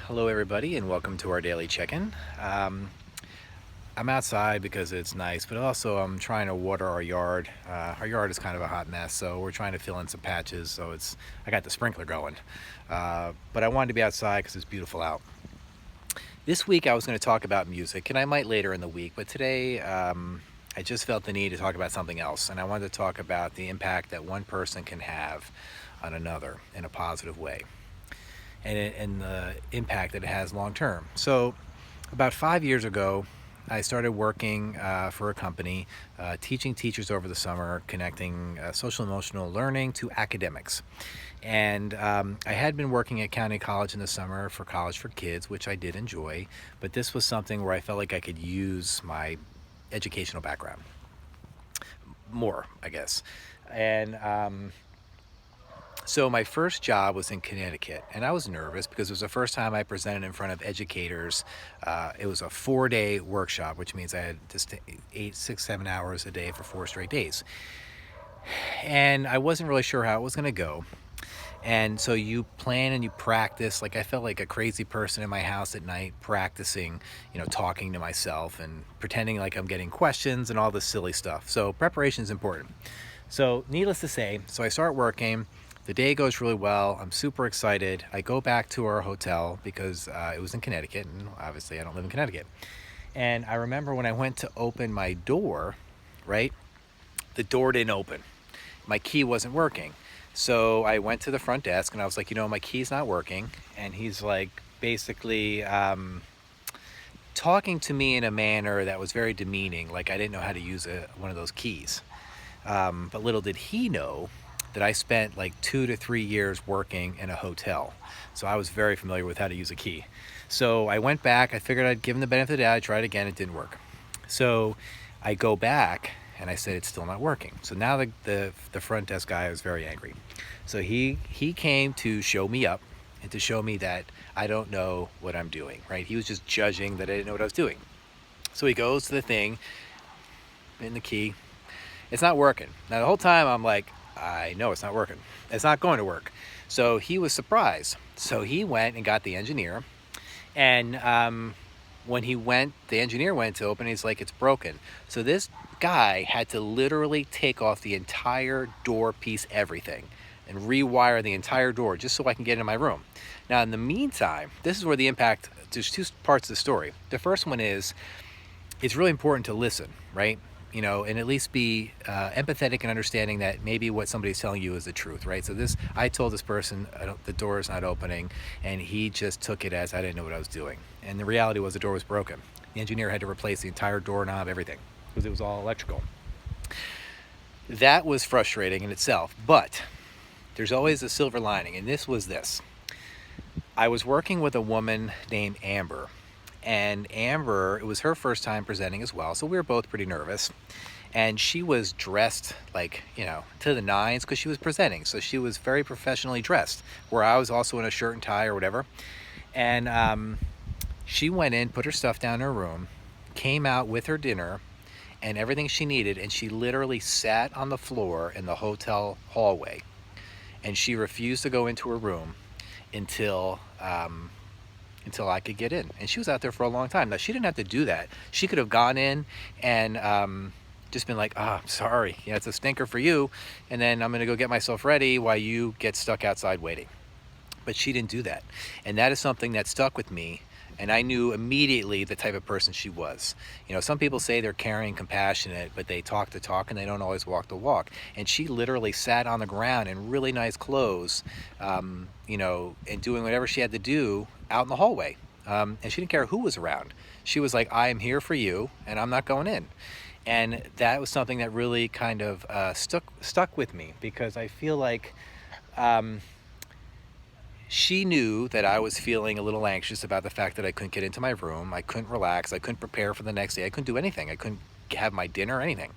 Hello, everybody, and welcome to our daily check-in. I'm outside because it's nice, but also I'm trying to water our yard. Our yard is kind of a hot mess, so we're trying to fill in some patches. So I got the sprinkler going, but I wanted to be outside because it's beautiful out. This week I was going to talk about music, and I might later in the week, but today I just felt the need to talk about something else, and I wanted to talk about the impact that one person can have on another in a positive way, and the impact that it has long term. So, about 5 years ago, I started working for a company, teaching teachers over the summer, connecting social emotional learning to academics. And I had been working at County College in the summer for College for Kids, which I did enjoy, but this was something where I felt like I could use my educational background more, I guess. And so my first job was in Connecticut, and I was nervous because it was the first time I presented in front of educators. It was a 4-day workshop, which means I had to stay 8, 6, 7 hours a day for 4 straight days. And I wasn't really sure how it was going to go. And so you plan and you practice. Like, I felt like a crazy person in my house at night practicing, talking to myself and pretending like I'm getting questions and all this silly stuff. So preparation is important. So needless to say, so I start working. The day goes really well. I'm super excited. I go back to our hotel because it was in Connecticut, and obviously I don't live in Connecticut. And I remember when I went to open my door, right? The door didn't open. My key wasn't working. So I went to the front desk and I was like, my key's not working. And he's like, basically talking to me in a manner that was very demeaning, like I didn't know how to use one of those keys. But little did he know that I spent like 2 to 3 years working in a hotel. So I was very familiar with how to use a key. So I went back. I figured I'd give him the benefit of the doubt. I tried again. It didn't work. So I go back and I said, it's still not working. So now the front desk guy was very angry. So he came to show me up and to show me that I don't know what I'm doing, right? He was just judging that I didn't know what I was doing. So he goes to the thing in the key. It's not working. Now the whole time I'm like, I know it's not working. It's not going to work. So he was surprised. So he went and got the engineer. And when the engineer went to open, he's like, it's broken. So this guy had to literally take off the entire door piece, everything, and rewire the entire door just so I can get into my room. Now, in the meantime, this is where the impact, there's two parts of the story. The first one is, it's really important to listen, right? And at least be empathetic and understanding that maybe what somebody's telling you is the truth, right? So I told this person the door is not opening, and he just took it as I didn't know what I was doing. And the reality was the door was broken. The engineer had to replace the entire doorknob, everything, because it was all electrical. That was frustrating in itself, but there's always a silver lining, and this was this. I was working with a woman named Amber. And Amber, it was her first time presenting as well, so we were both pretty nervous. And she was dressed like, to the nines because she was presenting. So she was very professionally dressed, where I was also in a shirt and tie or whatever. And she went in, put her stuff down in her room, came out with her dinner and everything she needed, and she literally sat on the floor in the hotel hallway. And she refused to go into her room until I could get in. And she was out there for a long time. Now, she didn't have to do that. She could have gone in and just been like, I'm sorry. It's a stinker for you. And then I'm going to go get myself ready while you get stuck outside waiting. But she didn't do that. And that is something that stuck with me. And I knew immediately the type of person she was. Some people say they're caring, compassionate, but they talk the talk and they don't always walk the walk. And she literally sat on the ground in really nice clothes, and doing whatever she had to do out in the hallway. And she didn't care who was around. She was like, I am here for you, and I'm not going in. And that was something that really kind of stuck with me, because I feel like she knew that I was feeling a little anxious about the fact that I couldn't get into my room. I couldn't relax. I couldn't prepare for the next day. I couldn't do anything. I couldn't have my dinner or anything.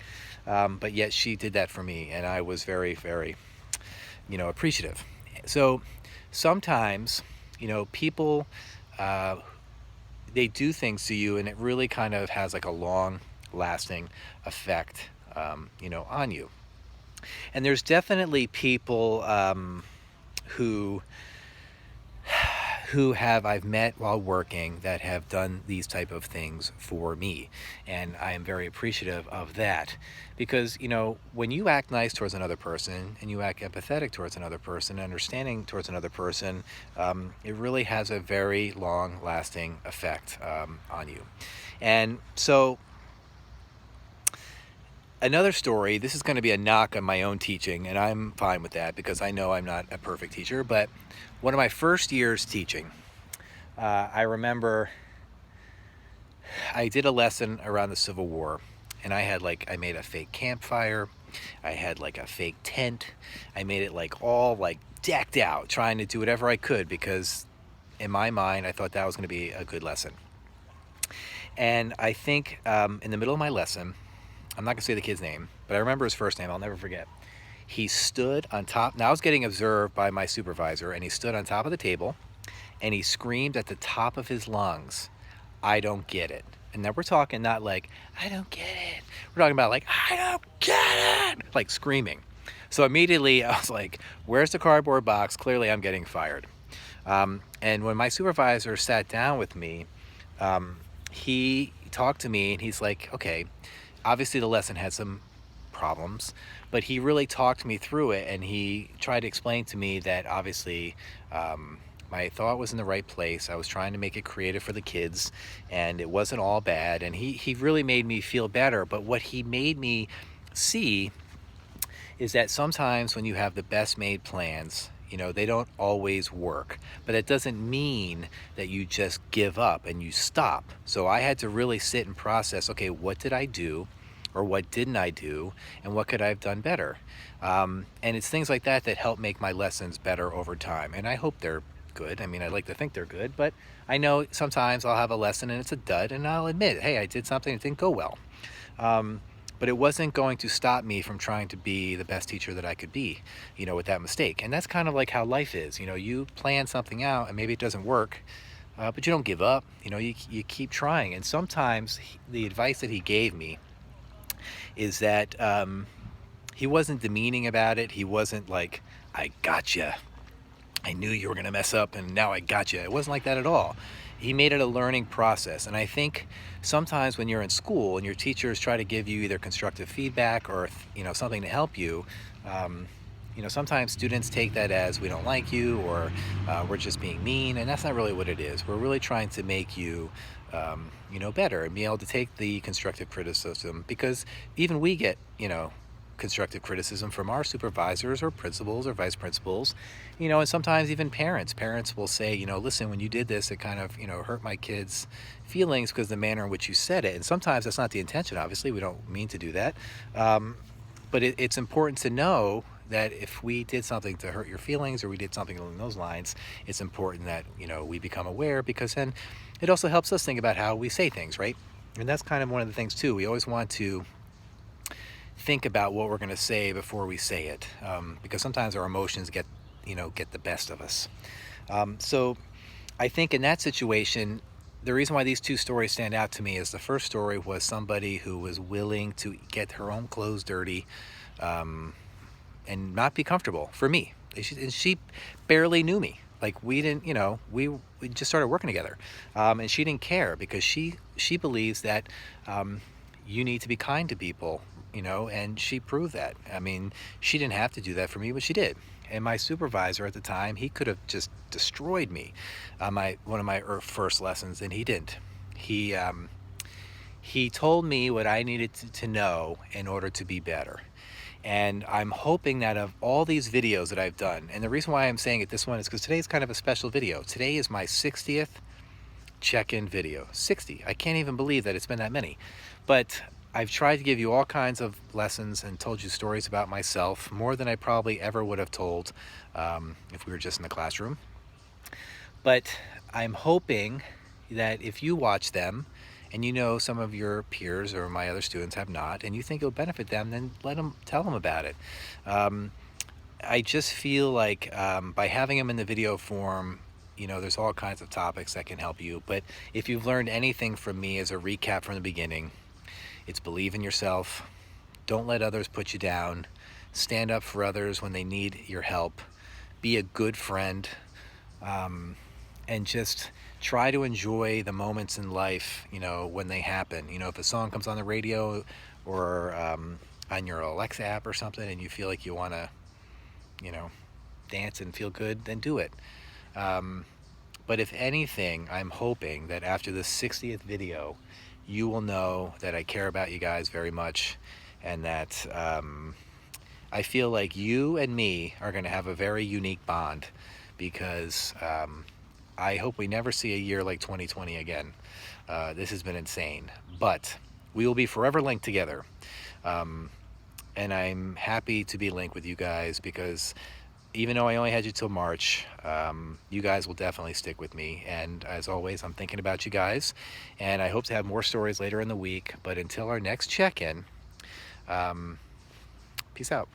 But yet she did that for me, and I was very, very, appreciative. So sometimes, people, they do things to you, and it really kind of has like a long-lasting effect, on you. And there's definitely people who who have I've met while working that have done these type of things for me. And I am very appreciative of that because, when you act nice towards another person and you act empathetic towards another person, understanding towards another person, it really has a very long lasting effect on you. And so, another story, this is going to be a knock on my own teaching, and I'm fine with that because I know I'm not a perfect teacher. But one of my first years teaching, I remember I did a lesson around the Civil War, and I made a fake campfire. I had like a fake tent. I made it like all like decked out, trying to do whatever I could because in my mind, I thought that was going to be a good lesson. And I think in the middle of my lesson, I'm not going to say the kid's name, but I remember his first name. I'll never forget. He stood on top. Now I was getting observed by my supervisor, and he stood on top of the table, and he screamed at the top of his lungs, "I don't get it." And now we're talking not like, "I don't get it." We're talking about like, "I don't get it," like screaming. So immediately I was like, where's the cardboard box? Clearly I'm getting fired. And when my supervisor sat down with me, he talked to me and he's like, okay, obviously the lesson had some problems, but he really talked me through it, and he tried to explain to me that obviously my thought was in the right place. I was trying to make it creative for the kids, and it wasn't all bad, and he really made me feel better. But what he made me see is that sometimes when you have the best made plans, they don't always work, but that doesn't mean that you just give up and you stop. So I had to really sit and process, okay, what did I do or what didn't I do, and what could I have done better? And it's things like that that help make my lessons better over time. And I hope they're good. I mean, I'd like to think they're good, but I know sometimes I'll have a lesson and it's a dud, and I'll admit, hey, I did something that didn't go well. But it wasn't going to stop me from trying to be the best teacher that I could be, with that mistake. And that's kind of like how life is. You plan something out and maybe it doesn't work, but you don't give up. You keep trying. And sometimes the advice that he gave me is that he wasn't demeaning about it. He wasn't like, "I gotcha. I knew you were going to mess up and now I gotcha." It wasn't like that at all. He made it a learning process. And I think sometimes when you're in school and your teachers try to give you either constructive feedback or, something to help you, sometimes students take that as we don't like you, or we're just being mean. And that's not really what it is. We're really trying to make you, better and be able to take the constructive criticism, because even we get, constructive criticism from our supervisors or principals or vice principals, and sometimes even parents will say, listen, when you did this, it kind of, hurt my kids' feelings because the manner in which you said it. And sometimes that's not the intention. Obviously, we don't mean to do that. But it's important to know that if we did something to hurt your feelings or we did something along those lines, it's important that, we become aware, because then it also helps us think about how we say things, right? And that's kind of one of the things too. We always want to think about what we're going to say before we say it, because sometimes our emotions get the best of us. So I think in that situation, the reason why these two stories stand out to me is the first story was somebody who was willing to get her own clothes dirty, and not be comfortable for me. And she barely knew me. Like, we didn't, we just started working together, and she didn't care because she believes that you need to be kind to people, and she proved that. I mean, she didn't have to do that for me, but she did. And my supervisor at the time, he could have just destroyed me on one of my first lessons, and he didn't. He told me what I needed to know in order to be better. And I'm hoping that of all these videos that I've done, and the reason why I'm saying it this one is because today's kind of a special video. Today is my 60th check-in video. 60. I can't even believe that it's been that many. But I've tried to give you all kinds of lessons and told you stories about myself, more than I probably ever would have told if we were just in the classroom. But I'm hoping that if you watch them, and some of your peers or my other students have not, and you think it'll benefit them, then tell them about it. I just feel like by having them in the video form, there's all kinds of topics that can help you. But if you've learned anything from me as a recap from the beginning, it's believe in yourself. Don't let others put you down. Stand up for others when they need your help. Be a good friend. and just try to enjoy the moments in life, when they happen. If a song comes on the radio or on your Alexa app or something, and you feel like you want to, you know, dance and feel good, then do it. Um, but if anything, I'm hoping that after the 60th video, you will know that I care about you guys very much, and that I feel like you and me are going to have a very unique bond, because I hope we never see a year like 2020 again. This has been insane, but we will be forever linked together. Um, and I'm happy to be linked with you guys, because even though I only had you till March, you guys will definitely stick with me. And as always, I'm thinking about you guys, and I hope to have more stories later in the week. But until our next check-in, um, peace out.